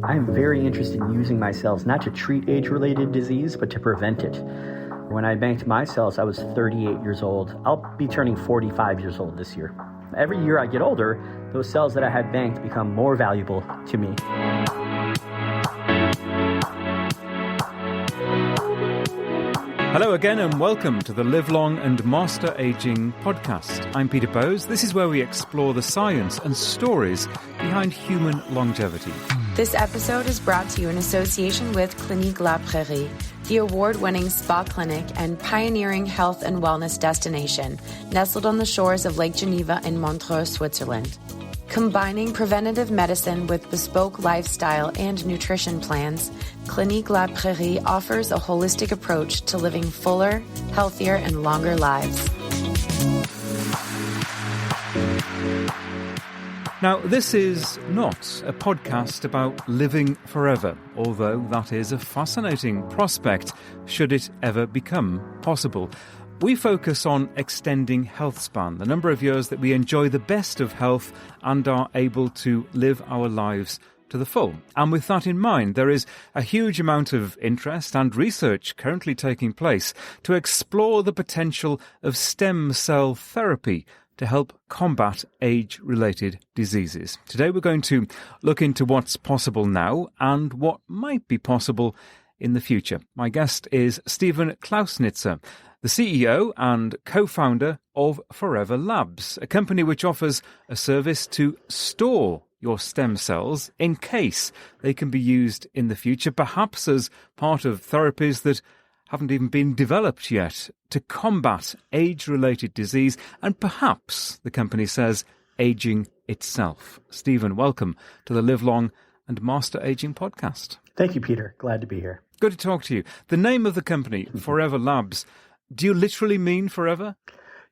I'm very interested in using my cells not to treat age-related disease, but to prevent it. When I banked my cells, I was 38 years old. I'll be turning 45 years old this year. Every year I get older, those cells that I had banked become more valuable to me. Hello again and welcome to the Live Long and Master Aging podcast. I'm Peter Bowes. This is where we explore the science and stories behind human longevity. This episode is brought to you in association with Clinique La Prairie, the award-winning spa clinic and pioneering health and wellness destination nestled on the shores of Lake Geneva in Montreux, Switzerland. Combining preventative medicine with bespoke lifestyle and nutrition plans, Clinique La Prairie offers a holistic approach to living fuller, healthier, and longer lives. Now, this is not a podcast about living forever, although that is a fascinating prospect should it ever become possible. We focus on extending health span, the number of years that we enjoy the best of health and are able to live our lives to the full. And with that in mind, there is a huge amount of interest and research currently taking place to explore the potential of stem cell therapy to help combat age-related diseases. Today we're going to look into what's possible now and what might be possible in the future. My guest is Steven Clausnitzer, the CEO and co-founder of Forever Labs, a company which offers a service to store your stem cells in case they can be used in the future, perhaps as part of therapies that haven't even been developed yet to combat age-related disease and perhaps, the company says, aging itself. Steven, welcome to the Live Long and Master Aging podcast. Thank you, Peter. Glad to be here. Good to talk to you. The name of the company, Forever Labs, do you literally mean forever?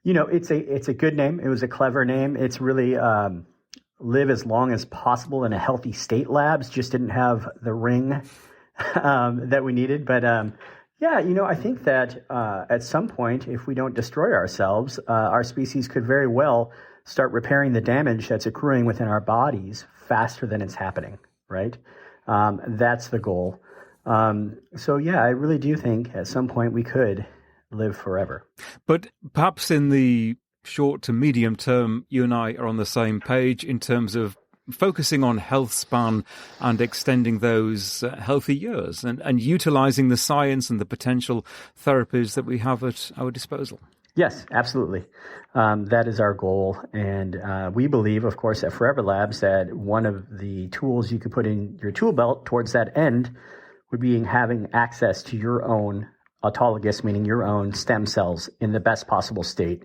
You know, it's a good name. It was a clever name. It's really live as long as possible in a healthy state labs. Just didn't have the ring that we needed. But yeah, you know, I think that at some point, if we don't destroy ourselves, our species could very well start repairing the damage that's accruing within our bodies faster than it's happening, right? That's the goal. So yeah, I really do think at some point we could live forever. But perhaps in the short to medium term, you and I are on the same page in terms of focusing on health span and extending those healthy years and utilizing the science and the potential therapies that we have at our disposal. Yes, absolutely. That is our goal. And we believe, of course, at Forever Labs that one of the tools you could put in your tool belt towards that end would be having access to your own autologous, meaning your own stem cells in the best possible state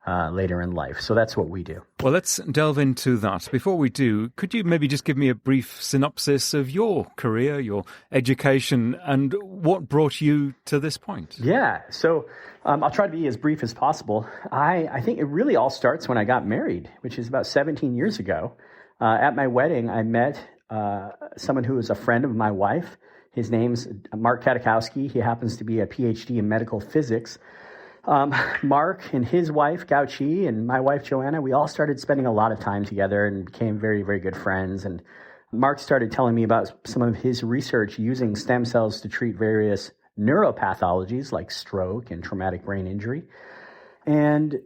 later in life. So that's what we do. Well, let's delve into that. Before we do, could you maybe just give me a brief synopsis of your career, your education, and what brought you to this point? Yeah. So I'll try to be as brief as possible. I think it really all starts when I got married, which is about 17 years ago. At my wedding, I met someone who was a friend of my wife. His name's Mark Katakowski. He happens to be a PhD in medical physics. Mark and his wife, Gao-Chi, and my wife, Joanna, we all started spending a lot of time together and became very, very good friends. And Mark started telling me about some of his research using stem cells to treat various neuropathologies like stroke and traumatic brain injury. And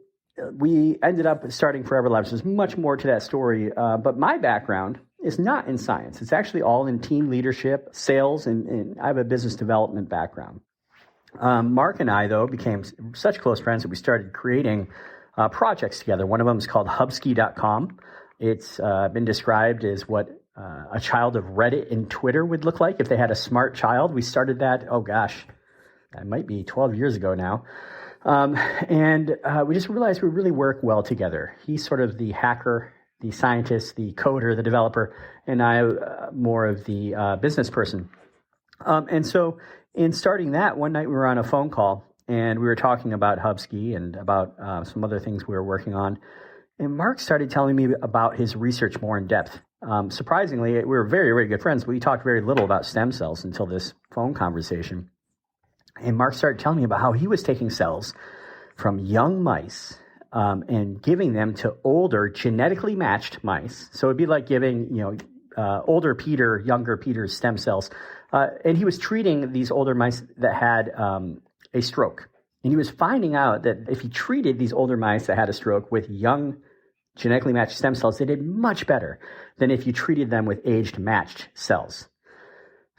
we ended up starting Forever Labs. There's much more to that story, but my background is not in science. It's actually all in team leadership, sales, and I have a business development background. Mark and I, though, became such close friends that we started creating projects together. One of them is called Hubsky.com. It's been described as what a child of Reddit and Twitter would look like if they had a smart child. We started that, that might be 12 years ago now. And we just realized we really work well together. He's sort of the hacker, the scientist, the coder, the developer, and I more of the business person. And so in starting that, one night we were on a phone call and we were talking about Hubsky and about some other things we were working on. And Mark started telling me about his research more in depth. Surprisingly, we were very, very good friends, but we talked very little about stem cells until this phone conversation. And Mark started telling me about how he was taking cells from young mice and giving them to older genetically matched mice. So it'd be like giving, older Peter, younger Peter's stem cells. And he was treating these older mice that had a stroke. And he was finding out that if he treated these older mice that had a stroke with young genetically matched stem cells, they did much better than if you treated them with aged matched cells.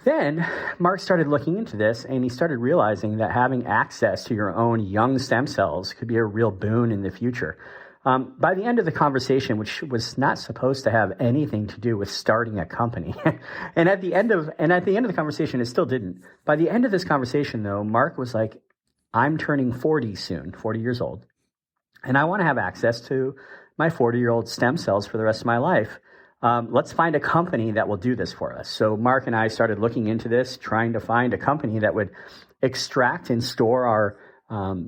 Then Mark started looking into this, and he started realizing that having access to your own young stem cells could be a real boon in the future. By the end of the conversation, which was not supposed to have anything to do with starting a company, and at the end of the conversation, it still didn't. By the end of this conversation, though, Mark was like, "I'm turning 40 soon, 40 years old, and I want to have access to my 40-year-old stem cells for the rest of my life. Let's find a company that will do this for us." So Mark and I started looking into this, trying to find a company that would extract and store our,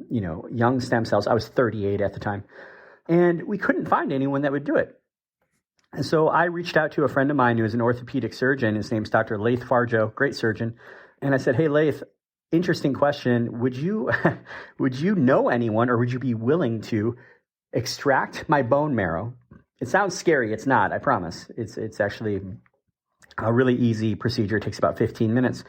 young stem cells. I was 38 at the time, and we couldn't find anyone that would do it. And so I reached out to a friend of mine who is an orthopedic surgeon. His name's Dr. Laith Farjo, great surgeon. And I said, "Hey, Laith, interesting question. Would you know anyone, or would you be willing to extract my bone marrow?" It sounds scary. It's not, I promise. It's actually a really easy procedure. It takes about 15 minutes.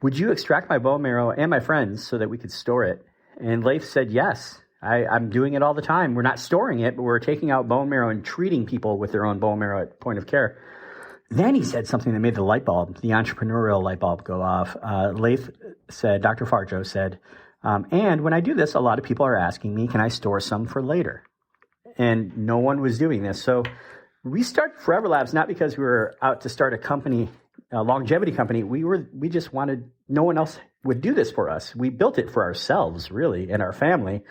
"Would you extract my bone marrow and my friends so that we could store it?" And Leif said, "Yes, I'm doing it all the time. We're not storing it, but we're taking out bone marrow and treating people with their own bone marrow at point of care." Then he said something that made the entrepreneurial light bulb go off. Leif said, Dr. Farjo said, "And when I do this, a lot of people are asking me, can I store some for later?" And no one was doing this. So we started Forever Labs not because we were out to start a company, a longevity company. We just wanted, no one else would do this for us. We built it for ourselves, really, and our family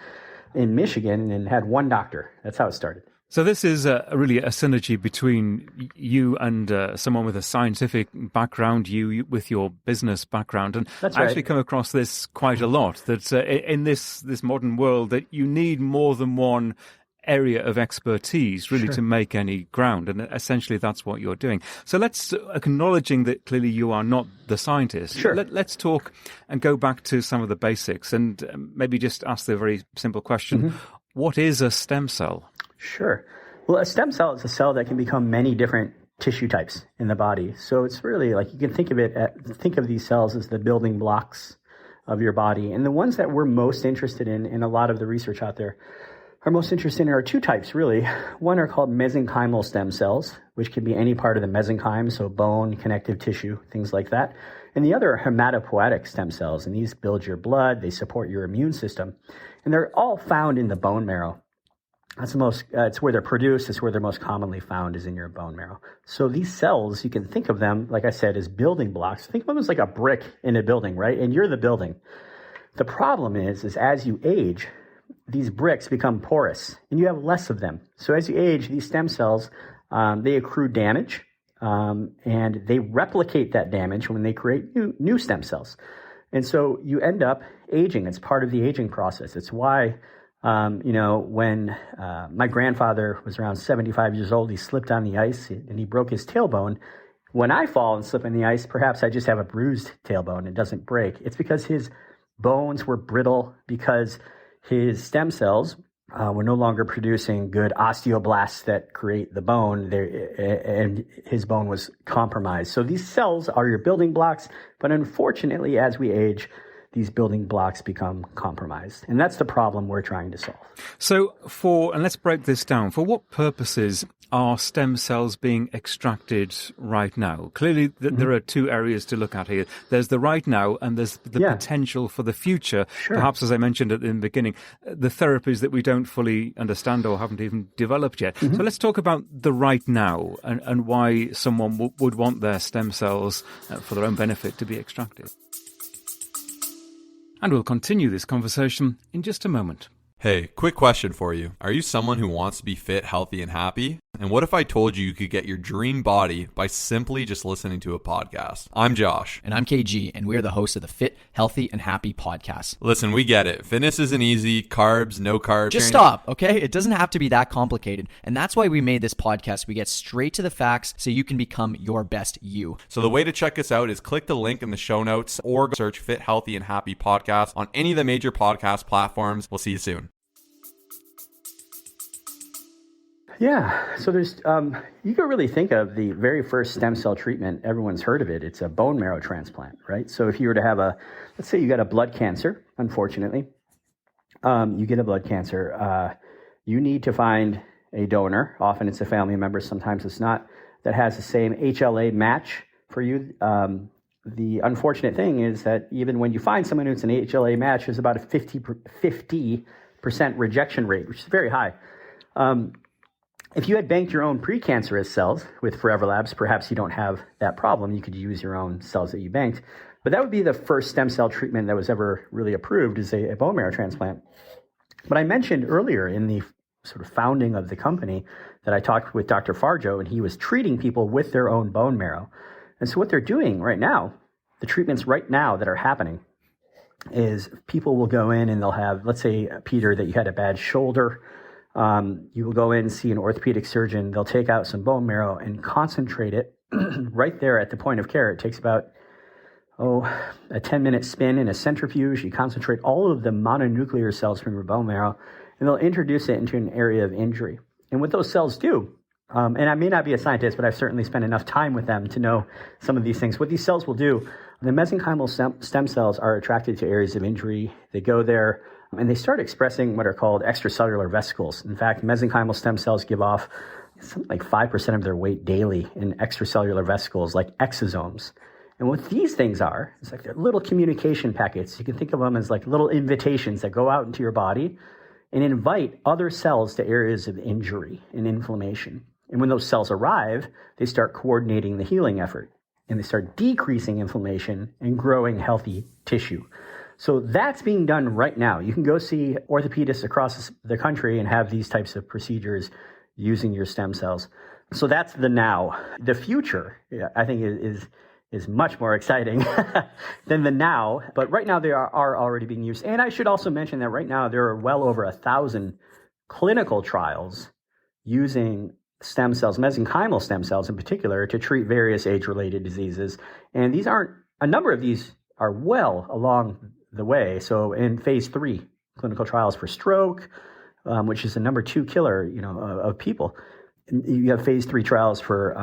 in Michigan, and had one doctor. That's how it started. So this is really a synergy between you and someone with a scientific background, you with your business background. And That's I right. actually come across this quite a lot, that in this modern world, that you need more than one area of expertise really to make any ground, and essentially that's what you're doing. So let's, acknowledging that clearly you are not the scientist, let's talk and go back to some of the basics, and maybe just ask the very simple question, what is a stem cell? Sure. Well, a stem cell is a cell that can become many different tissue types in the body. So it's really like, you can think of these cells as the building blocks of your body. And the ones that we're most interested in a lot of the research out there, are most interested in are two types, really. One are called mesenchymal stem cells, which can be any part of the mesenchyme, so bone, connective tissue, things like that. And the other are hematopoietic stem cells, and these build your blood, they support your immune system. And they're all found in the bone marrow. That's it's where they're produced, it's where they're most commonly found, is in your bone marrow. So these cells, you can think of them, like I said, as building blocks. Think of them as like a brick in a building, right? And you're the building. The problem is as you age, these bricks become porous, and you have less of them. So as you age, these stem cells, they accrue damage, and they replicate that damage when they create new stem cells. And so you end up aging. It's part of the aging process. It's why, when my grandfather was around 75 years old, he slipped on the ice and he broke his tailbone. When I fall and slip on the ice, perhaps I just have a bruised tailbone. It doesn't break. It's because his bones were brittle, because his stem cells were no longer producing good osteoblasts that create the bone, and his bone was compromised. So these cells are your building blocks, but unfortunately, as we age, these building blocks become compromised. And that's the problem we're trying to solve. So and let's break this down. For what purposes are stem cells being extracted right now? Clearly, there are two areas to look at here. There's the right now, and there's the potential for the future. Sure. Perhaps, as I mentioned in the beginning, the therapies that we don't fully understand or haven't even developed yet. So let's talk about the right now, and why someone would want their stem cells for their own benefit to be extracted. And we'll continue this conversation in just a moment. Hey, quick question for you. Are you someone who wants to be fit, healthy, and happy? And what if I told you could get your dream body by simply just listening to a podcast? I'm Josh. And I'm KG, and we're the hosts of the Fit, Healthy, and Happy podcast. Listen, we get it. Fitness isn't easy. Carbs, no carbs. Just stop, okay? It doesn't have to be that complicated. And that's why we made this podcast. We get straight to the facts so you can become your best you. So the way to check us out is click the link in the show notes or search Fit, Healthy, and Happy podcast on any of the major podcast platforms. We'll see you soon. Yeah. So there's, you can really think of the very first stem cell treatment. Everyone's heard of it. It's a bone marrow transplant, right? So if you were to have let's say you got a blood cancer, unfortunately, you get a blood cancer, you need to find a donor. Often it's a family member. Sometimes it's not, that has the same HLA match for you. The unfortunate thing is that even when you find someone who's an HLA match, there's about a 50% rejection rate, which is very high. If you had banked your own precancerous cells with Forever Labs, perhaps you don't have that problem. You could use your own cells that you banked. But that would be the first stem cell treatment that was ever really approved, is a bone marrow transplant. But I mentioned earlier in the sort of founding of the company that I talked with Dr. Farjo, and he was treating people with their own bone marrow. And so what they're doing right now, the treatments right now that are happening, is people will go in and they'll have, let's say, Peter, that you had a bad shoulder. You will go in and see an orthopedic surgeon. They'll take out some bone marrow and concentrate it right there at the point of care. It takes about, a 10-minute spin in a centrifuge. You concentrate all of the mononuclear cells from your bone marrow, and they'll introduce it into an area of injury. And what those cells do, and I may not be a scientist, but I've certainly spent enough time with them to know some of these things. What these cells will do, the mesenchymal stem cells are attracted to areas of injury. They go there, and they start expressing what are called extracellular vesicles. In fact, mesenchymal stem cells give off something like 5% of their weight daily in extracellular vesicles, like exosomes. And what these things are, it's like they're little communication packets. You can think of them as like little invitations that go out into your body and invite other cells to areas of injury and inflammation. And when those cells arrive, they start coordinating the healing effort, and they start decreasing inflammation and growing healthy tissue. So that's being done right now. You can go see orthopedists across the country and have these types of procedures using your stem cells. So that's the now. The future, I think, is much more exciting than the now. But right now they are already being used. And I should also mention that right now there are well over 1,000 clinical trials using stem cells, mesenchymal stem cells in particular, to treat various age-related diseases. And a number of these are well along the way. So in phase 3 clinical trials for stroke, which is the number 2 killer, of people. You have phase 3 trials for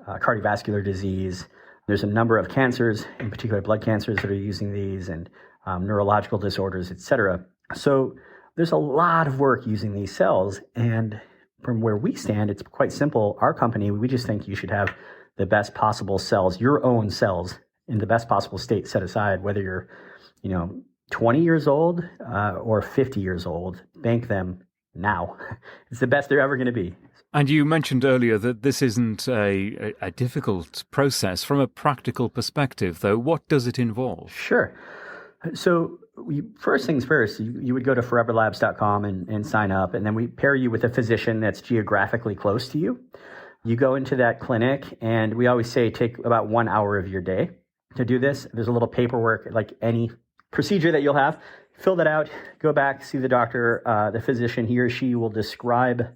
cardiovascular disease. There's a number of cancers, in particular blood cancers, that are using these, and neurological disorders, et cetera. So there's a lot of work using these cells. And from where we stand, it's quite simple. Our company, we just think you should have the best possible cells, your own cells, in the best possible state set aside, whether you're, 20 years old or 50 years old. Bank them now. It's the best they're ever going to be. And you mentioned earlier that this isn't a difficult process. From a practical perspective, though, what does it involve? Sure. So first things first, you would go to foreverlabs.com and sign up, and then we pair you with a physician that's geographically close to you. You go into that clinic, and we always say take about 1 hour of your day to do this. There's a little paperwork, like any procedure that you'll have. Fill that out, go back, see the doctor. The physician, he or she, will describe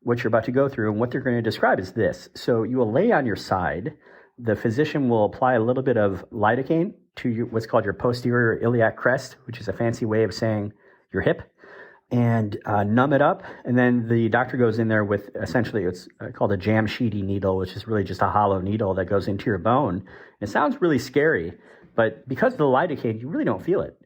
what you're about to go through, and what they're going to describe is this. So you will lay on your side. The physician will apply a little bit of lidocaine to what's called your posterior iliac crest, which is a fancy way of saying your hip, and numb it up. And then the doctor goes in there with, essentially, it's called a jamshidi needle, which is really just a hollow needle that goes into your bone. It sounds really scary, but because of the lidocaine, you really don't feel it.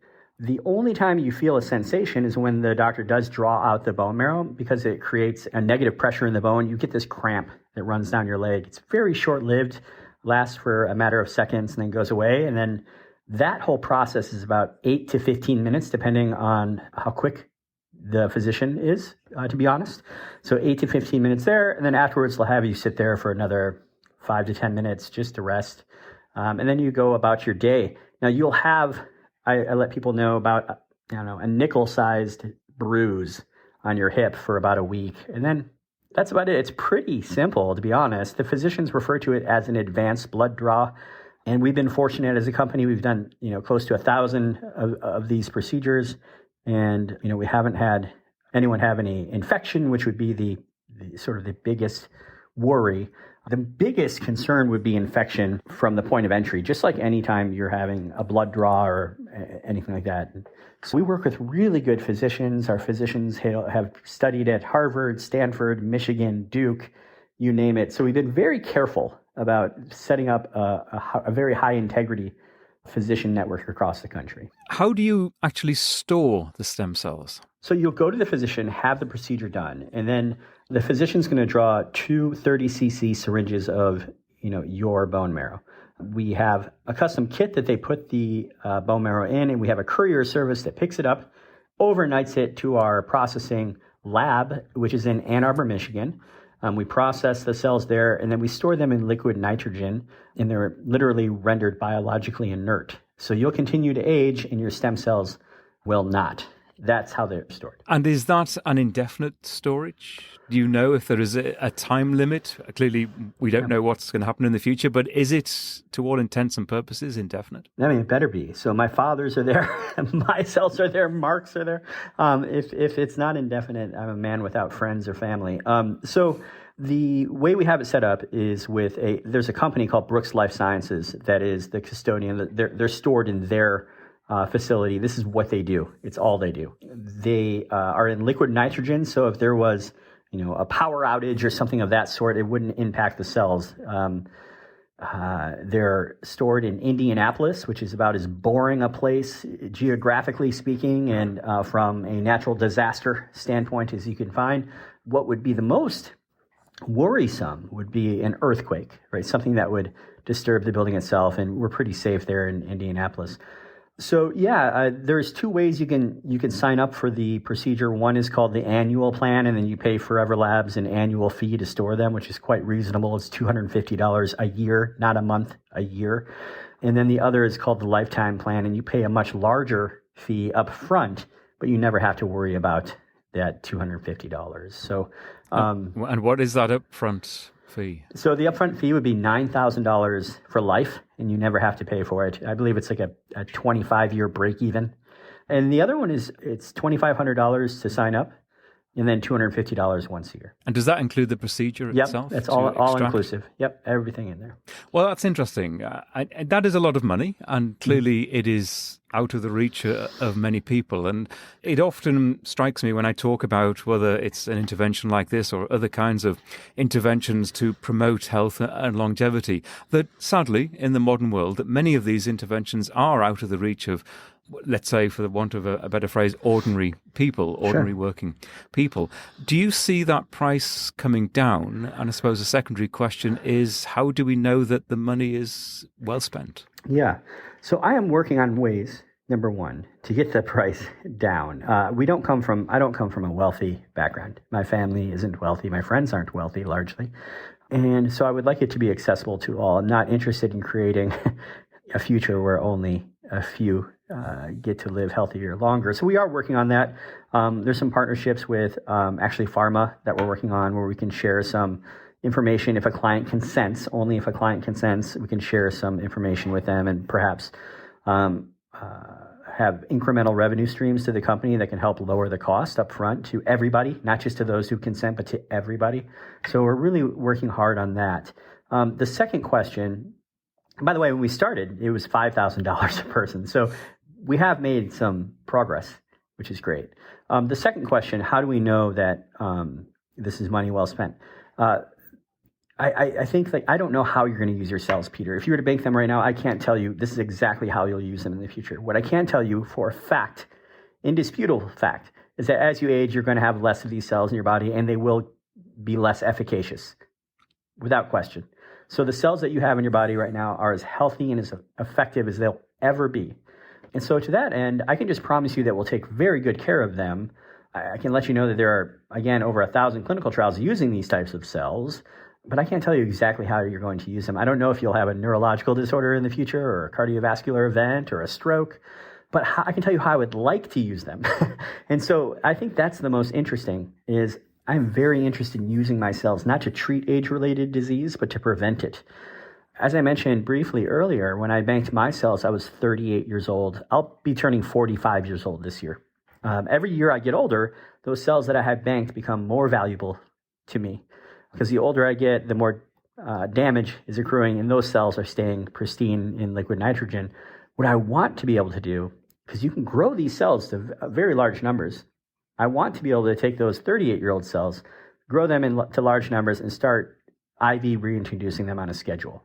The only time you feel a sensation is when the doctor does draw out the bone marrow, because it creates a negative pressure in the bone. You get this cramp that runs down your leg. It's very short-lived, lasts for a matter of seconds, and then goes away. And then that whole process is about 8 to 15 minutes, depending on how quick the physician is, to be honest. So 8 to 15 minutes there, and then afterwards they'll have you sit there for another 5 to 10 minutes just to rest. And then you go about your day. Now you'll have, I let people know about, a nickel-sized bruise on your hip for about a week. And then that's about it. It's pretty simple, to be honest. The physicians refer to it as an advanced blood draw. And we've been fortunate as a company. We've done, close to 1,000 of these procedures. And, we haven't had anyone have any infection, which would be the sort of the biggest worry. The biggest concern would be infection from the point of entry, just like anytime you're having a blood draw or anything like that. So we work with really good physicians. Our physicians have studied at Harvard, Stanford, Michigan, Duke, you name it. So we've been very careful about setting up a very high integrity physician network across the country. How do you actually store the stem cells? So you'll go to the physician, have the procedure done, and then the physician's going to draw two 30cc syringes of your bone marrow. We have a custom kit that they put the bone marrow in, and we have a courier service that picks it up, overnights it to our processing lab, which is in Ann Arbor, Michigan. We process the cells there, and then we store them in liquid nitrogen, and they're literally rendered biologically inert. So you'll continue to age, and your stem cells will not. That's how they're stored. And is that an indefinite storage? Do you know if there is a time limit? Clearly, we don't know what's going to happen in the future, but is it, to all intents and purposes, indefinite? I mean, it better be. So my fathers are there, my cells are there, Mark's are there. If it's not indefinite, I'm a man without friends or family. So the way we have it set up is there's a company called Brooks Life Sciences that is the custodian. They're stored in their facility. This is what they do. It's all they do. They are in liquid nitrogen. So if there was, a power outage or something of that sort, it wouldn't impact the cells. They're stored in Indianapolis, which is about as boring a place, geographically speaking, and from a natural disaster standpoint as you can find. What would be the most worrisome would be an earthquake, right? Something that would disturb the building itself, and we're pretty safe there in Indianapolis. So there's two ways you can sign up for the procedure. One is called the annual plan, and then you pay Forever Labs an annual fee to store them, which is quite reasonable. It's $250 a year, not a month, a year. And then the other is called the lifetime plan, and you pay a much larger fee up front, but you never have to worry about that $250. So, and what is that upfront fee? So the upfront fee would be $9,000 for life, and you never have to pay for it. I believe it's like a 25-year break even. And the other one it's $2,500 to sign up, and then $250 once a year. And does that include the procedure itself? Yep, that's all inclusive. Yep, everything in there. Well, that's interesting. That is a lot of money, and clearly it is out of the reach of many people. And it often strikes me when I talk about whether it's an intervention like this or other kinds of interventions to promote health and longevity, that sadly, in the modern world, that many of these interventions are out of the reach of, let's say, for the want of a better phrase, ordinary people, ordinary working people. Do you see that price coming down? And I suppose a secondary question is, how do we know that the money is well spent? Yeah. So I am working on ways, number one, to get the price down. I don't come from a wealthy background. My family isn't wealthy. My friends aren't wealthy, largely. And so I would like it to be accessible to all. I'm not interested in creating a future where only a few get to live healthier longer. So we are working on that. There's some partnerships with actually pharma that we're working on where we can share some information if a client consents. Only if a client consents, we can share some information with them and perhaps have incremental revenue streams to the company that can help lower the cost up front to everybody, not just to those who consent, but to everybody. So we're really working hard on that. The second question, by the way, when we started, it was $5,000 a person. So we have made some progress, which is great. The second question, how do we know that this is money well spent? I think I don't know how you're going to use your cells, Peter. If you were to bank them right now, I can't tell you this is exactly how you'll use them in the future. What I can tell you for a fact, indisputable fact, is that as you age, you're going to have less of these cells in your body and they will be less efficacious, without question. So the cells that you have in your body right now are as healthy and as effective as they'll ever be. And so to that end, I can just promise you that we'll take very good care of them. I can let you know that there are, again, over 1,000 clinical trials using these types of cells, but I can't tell you exactly how you're going to use them. I don't know if you'll have a neurological disorder in the future or a cardiovascular event or a stroke, but I can tell you how I would like to use them. And so I think that's the most interesting is I'm very interested in using my cells not to treat age-related disease, but to prevent it. As I mentioned briefly earlier, when I banked my cells, I was 38 years old. I'll be turning 45 years old this year. Every year I get older, those cells that I have banked become more valuable to me. Because the older I get, the more damage is accruing and those cells are staying pristine in liquid nitrogen. What I want to be able to do, because you can grow these cells to very large numbers, I want to be able to take those 38-year-old cells, grow them to large numbers, and start IV reintroducing them on a schedule.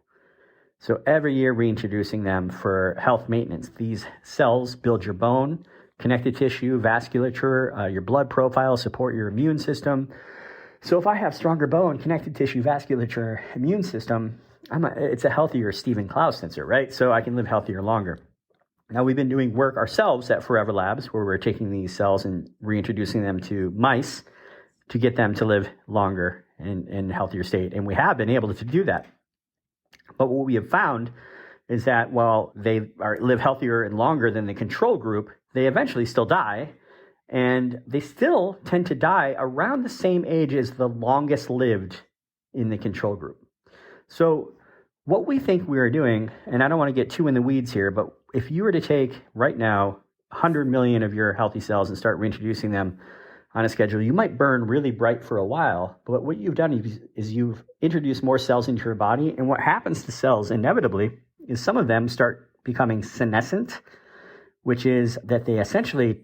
So every year reintroducing them for health maintenance. These cells build your bone, connective tissue, vasculature, your blood profile, support your immune system. So if I have stronger bone, connective tissue, vasculature, immune system, it's a healthier Steven Clausnitzer, right? So I can live healthier longer. Now, we've been doing work ourselves at Forever Labs where we're taking these cells and reintroducing them to mice to get them to live longer in a healthier state. And we have been able to do that. But what we have found is that while they live healthier and longer than the control group, they eventually still die. And they still tend to die around the same age as the longest lived in the control group. So what we think we are doing, and I don't want to get too in the weeds here, but if you were to take right now 100 million of your healthy cells and start reintroducing them on a schedule, you might burn really bright for a while. But what you've done is you've introduced more cells into your body. And what happens to cells inevitably is some of them start becoming senescent, which is that they essentially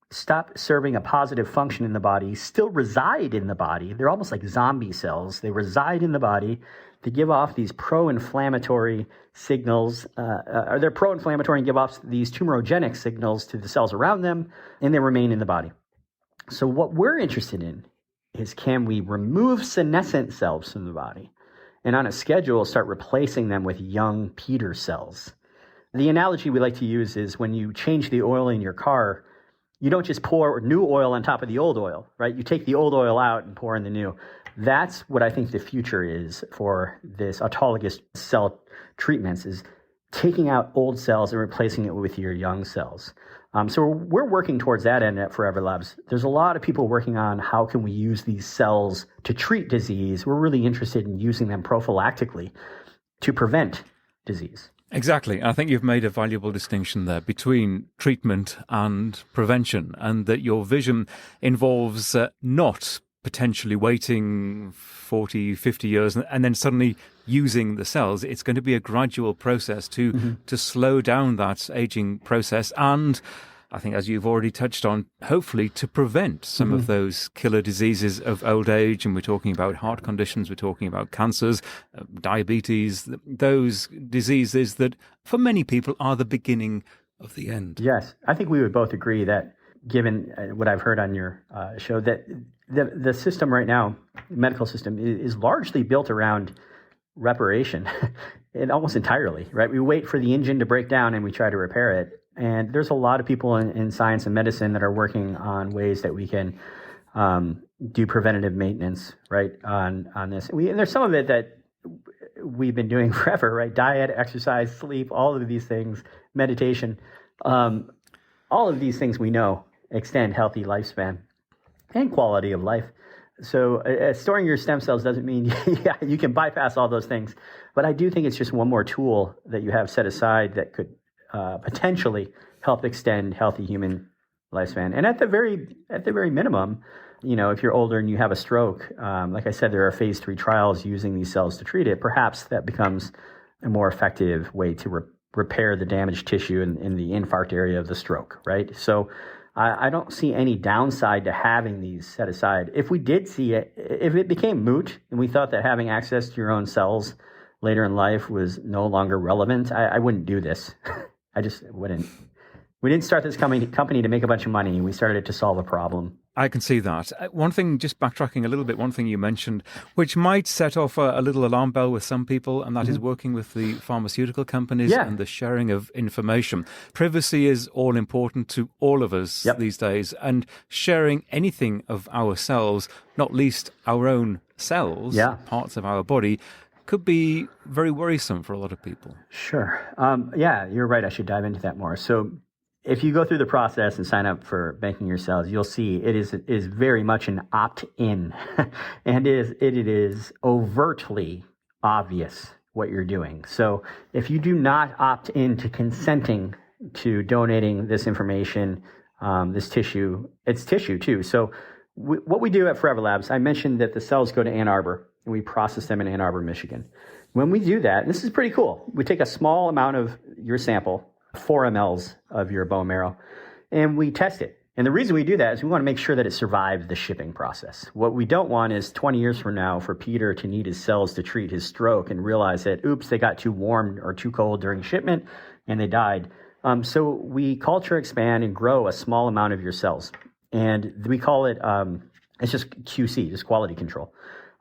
stop serving a positive function in the body, still reside in the body. They're almost like zombie cells. They reside in the body. They give off these pro-inflammatory signals, or they're pro-inflammatory and give off these tumorogenic signals to the cells around them, and they remain in the body. So what we're interested in is, can we remove senescent cells from the body and on a schedule start replacing them with young Peter cells? The analogy we like to use is when you change the oil in your car, you don't just pour new oil on top of the old oil, right? You take the old oil out and pour in the new. That's what I think the future is for this autologous cell treatments, is taking out old cells and replacing it with your young cells. So we're working towards that end at Forever Labs. There's a lot of people working on how can we use these cells to treat disease. We're really interested in using them prophylactically to prevent disease. Exactly. I think you've made a valuable distinction there between treatment and prevention, and that your vision involves not potentially waiting 40, 50 years and then suddenly using the cells. It's going to be a gradual process to slow down that aging process, and I think, as you've already touched on, hopefully to prevent some of those killer diseases of old age. And we're talking about heart conditions, we're talking about cancers, diabetes, those diseases that for many people are the beginning of the end. Yes, I think we would both agree that, given what I've heard on your show, that the system right now, the medical system, is largely built around reparation, and almost entirely, right? We wait for the engine to break down and we try to repair it. And there's a lot of people in science and medicine that are working on ways that we can do preventative maintenance, right, on this. And there's some of it that we've been doing forever, right? Diet, exercise, sleep, all of these things, meditation, all of these things we know extend healthy lifespan and quality of life. So storing your stem cells doesn't mean you can bypass all those things. But I do think it's just one more tool that you have set aside that could potentially help extend healthy human lifespan. And at the very minimum, if you're older and you have a stroke, like I said, there are phase 3 trials using these cells to treat it. Perhaps that becomes a more effective way to repair the damaged tissue in the infarct area of the stroke, right? So I don't see any downside to having these set aside. If we did see it, if it became moot and we thought that having access to your own cells later in life was no longer relevant, I wouldn't do this. I just wouldn't. We didn't start this company to make a bunch of money. We started it to solve a problem. I can see that. One thing, just backtracking a little bit, one thing you mentioned, which might set off a little alarm bell with some people, and that is working with the pharmaceutical companies and the sharing of information. Privacy is all important to all of us these days, and sharing anything of ourselves, not least our own cells, parts of our body, could be very worrisome for a lot of people. Sure. You're right. I should dive into that more. So if you go through the process and sign up for banking your cells, you'll see it is very much an opt-in, and it is overtly obvious what you're doing. So if you do not opt in to consenting to donating this information, this tissue, it's tissue too. So what we do at Forever Labs, I mentioned that the cells go to Ann Arbor, and we process them in Ann Arbor, Michigan. When we do that, and this is pretty cool, we take a small amount of your sample, 4 mLs of your bone marrow, and we test it. And the reason we do that is we want to make sure that it survives the shipping process. What we don't want is 20 years from now for Peter to need his cells to treat his stroke and realize that, oops, they got too warm or too cold during shipment and they died. So we culture, expand, and grow a small amount of your cells. And we call it, it's just QC, just quality control.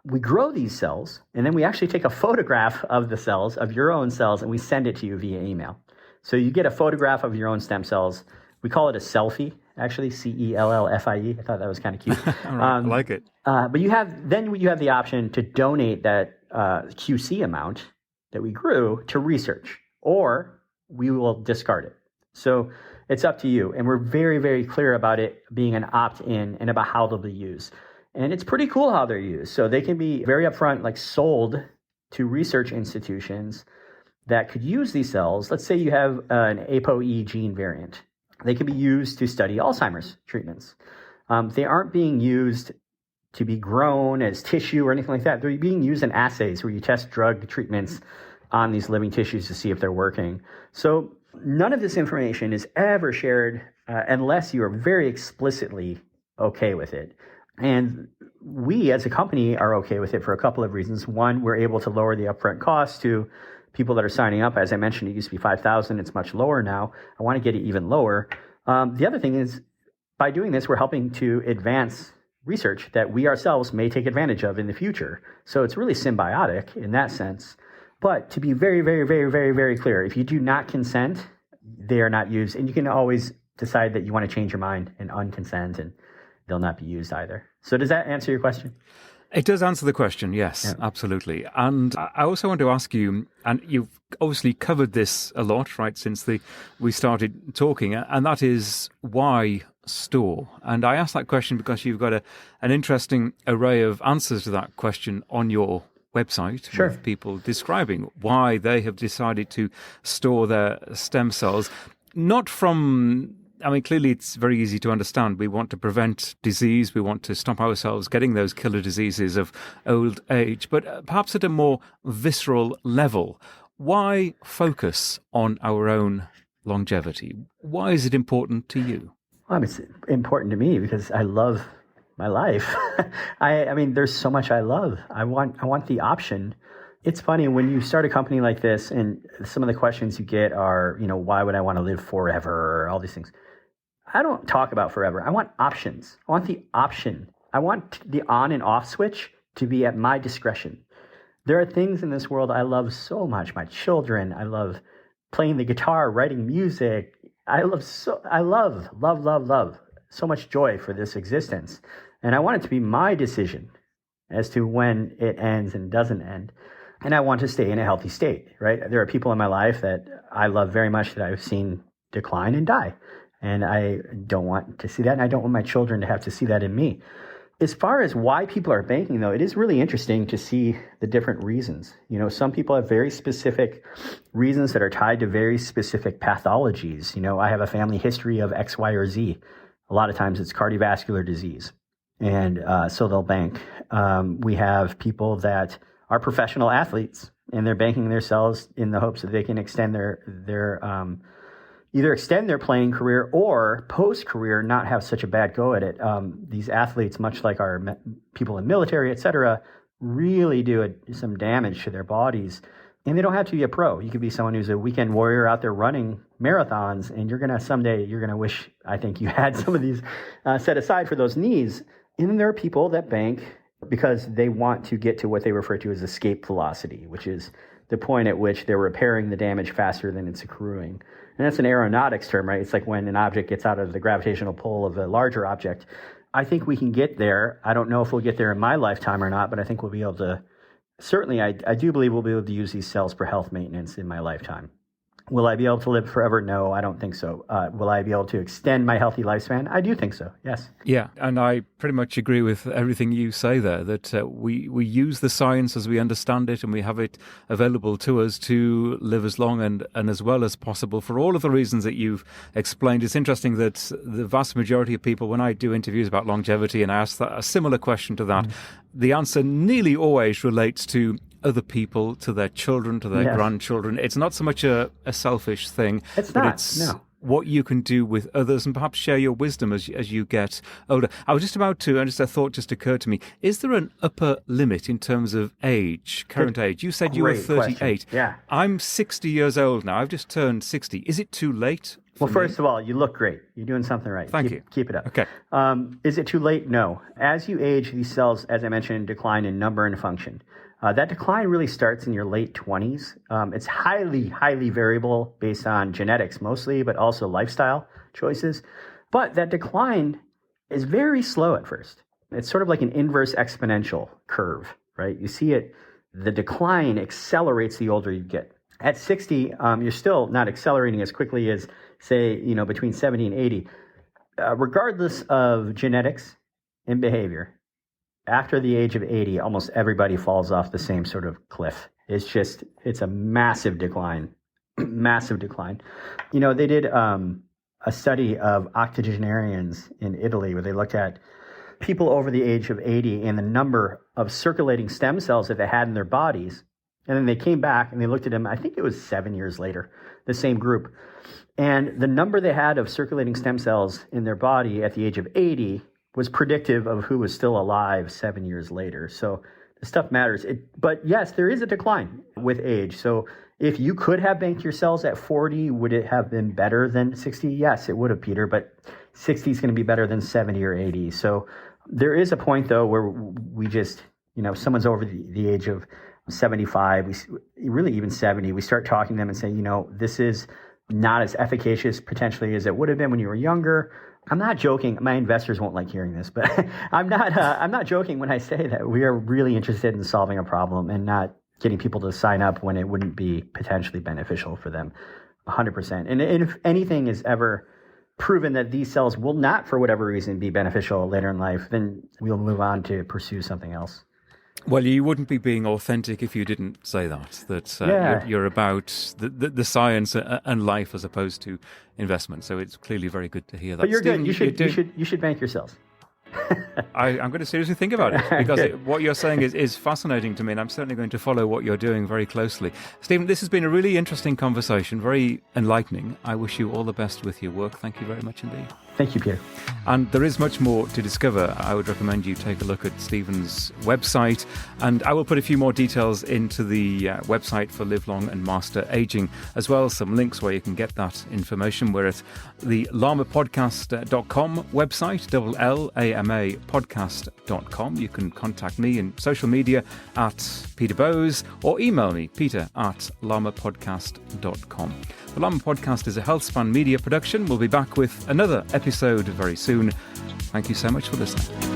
We grow these cells, and then we actually take a photograph of the cells, of your own cells, and we send it to you via email. So you get a photograph of your own stem cells. We call it a selfie, actually, CELLFIE. I thought that was kind of cute. All right, I like it. But you have the option to donate that QC amount that we grew to research, or we will discard it. So it's up to you. And we're very, very clear about it being an opt-in and about how they'll be used. And it's pretty cool how they're used. So they can be very upfront, like sold to research institutions that could use these cells. Let's say you have an ApoE gene variant. They can be used to study Alzheimer's treatments. They aren't being used to be grown as tissue or anything like that. They're being used in assays where you test drug treatments on these living tissues to see if they're working. So none of this information is ever shared unless you are very explicitly okay with it. And we as a company are okay with it for a couple of reasons. One, we're able to lower the upfront cost to people that are signing up. As I mentioned, it used to be $5,000. It's much lower now. I want to get it even lower. The other thing is, by doing this, we're helping to advance research that we ourselves may take advantage of in the future. So it's really symbiotic in that sense. But to be very, very, very, very, very clear, if you do not consent, they are not used. And you can always decide that you want to change your mind and unconsent, and they'll not be used either. So does that answer your question? It does answer the question, yes, absolutely. And I also want to ask you, and you've obviously covered this a lot, right, since we started talking, and that is why store? And I ask that question because you've got an interesting array of answers to that question on your website, sure, with people describing why they have decided to store their stem cells. Not from, I mean, clearly it's very easy to understand. We want to prevent disease. We want to stop ourselves getting those killer diseases of old age. But perhaps at a more visceral level, why focus on our own longevity? Why is it important to you? Well, it's important to me because I love my life. I mean, there's so much I love. I want the option. It's funny when you start a company like this, and some of the questions you get are, why would I want to live forever, or all these things. I don't talk about forever. I want options. I want the option. I want the on and off switch to be at my discretion. There are things in this world I love so much. My children. I love playing the guitar, writing music. I love so much joy for this existence. And I want it to be my decision as to when it ends and doesn't end. And I want to stay in a healthy state, right? There are people in my life that I love very much that I've seen decline and die. And I don't want to see that. And I don't want my children to have to see that in me. As far as why people are banking, though, it is really interesting to see the different reasons. Some people have very specific reasons that are tied to very specific pathologies. I have a family history of X, Y, or Z. A lot of times it's cardiovascular disease. And so they'll bank. We have people that are professional athletes, and they're banking their cells in the hopes that they can extend their either extend their playing career or post-career not have such a bad go at it. These athletes, much like our people in military, et cetera, really do some damage to their bodies. And they don't have to be a pro. You could be someone who's a weekend warrior out there running marathons, and someday you're going to wish, I think, you had some of these set aside for those needs. And then there are people that bank because they want to get to what they refer to as escape velocity, which is the point at which they're repairing the damage faster than it's accruing. And that's an aeronautics term, right? It's like when an object gets out of the gravitational pull of a larger object. I think we can get there. I don't know if we'll get there in my lifetime or not, but I think we'll be able to. Certainly, I do believe we'll be able to use these cells for health maintenance in my lifetime. Will I be able to live forever? No, I don't think so. Will I be able to extend my healthy lifespan? I do think so, yes. Yeah, and I pretty much agree with everything you say there, that we use the science as we understand it, and we have it available to us to live as long and as well as possible for all of the reasons that you've explained. It's interesting that the vast majority of people, when I do interviews about longevity and I ask a similar question to that, the answer nearly always relates to other people, to their children, to their grandchildren. It's not so much a selfish thing, it's what you can do with others and perhaps share your wisdom as you get older. I was just about to, and just a thought just occurred to me, is there an upper limit in terms of age, current age? You said you were 38. Question. Yeah. I'm 60 years old now. I've just turned 60. Is it too late? Well, first of all, you look great. You're doing something right. Thank you. Keep it up. Okay. Is it too late? No. As you age, these cells, as I mentioned, decline in number and function. That decline really starts in your late 20s. It's highly, highly variable based on genetics mostly, but also lifestyle choices. But that decline is very slow at first. It's sort of like an inverse exponential curve, right? You see it, the decline accelerates the older you get. At 60, you're still not accelerating as quickly as, say, between 70 and 80. Regardless of genetics and behavior, after the age of 80, almost everybody falls off the same sort of cliff. It's a massive decline, massive decline. They did a study of octogenarians in Italy where they looked at people over the age of 80 and the number of circulating stem cells that they had in their bodies. And then they came back and they looked at them, I think it was 7 years later, the same group. And the number they had of circulating stem cells in their body at the age of 80 was predictive of who was still alive 7 years later. So this stuff matters. But yes, there is a decline with age. So if you could have banked your cells at 40, would it have been better than 60? Yes, it would have, Peter, but 60 is going to be better than 70 or 80. So there is a point, though, where we just, someone's over the age of 75, really even 70, we start talking to them and say, this is not as efficacious potentially as it would have been when you were younger. I'm not joking. My investors won't like hearing this, but I'm not joking when I say that we are really interested in solving a problem and not getting people to sign up when it wouldn't be potentially beneficial for them 100%. And if anything is ever proven that these cells will not, for whatever reason, be beneficial later in life, then we'll move on to pursue something else. Well, you wouldn't be being authentic if you didn't say that you're about the science and life as opposed to investment. So it's clearly very good to hear that. But you're Steven, good. You should bank your cells. I'm going to seriously think about it because what you're saying is fascinating to me, and I'm certainly going to follow what you're doing very closely. Stephen, this has been a really interesting conversation, very enlightening. I wish you all the best with your work. Thank you very much indeed. Thank you, Peter. And there is much more to discover. I would recommend you take a look at Stephen's website, and I will put a few more details into the website for Live Long and Master Aging, as well as some links where you can get that information. We're at the lamapodcast.com website, LLAMA podcast.com. You can contact me in social media at Peter Bowes or email me, peter@lamapodcast.com. The Lama Podcast is a HealthSpan Media production. We'll be back with another episode very soon. Thank you so much for listening.